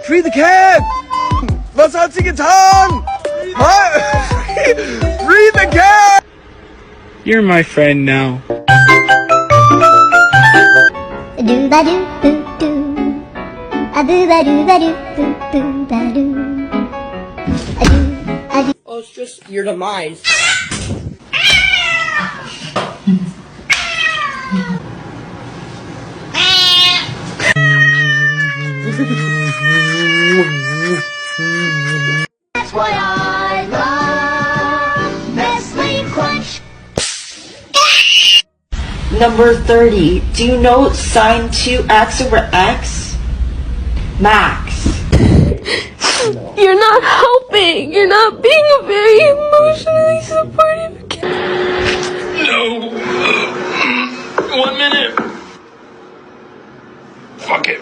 Free the cat! Was hat sie getan? Free the cat! You're my friend now. Do ba do do do. A boo ba do ba do boo boo ba do. A do a do. Oh, it's just your demise. That's why I love Nestle Crunch. Number 30. Do you know sine 2x over x? Max. You're not helping. You're not being a very emotionally supportive kid. No. 1 minute. Fuck it.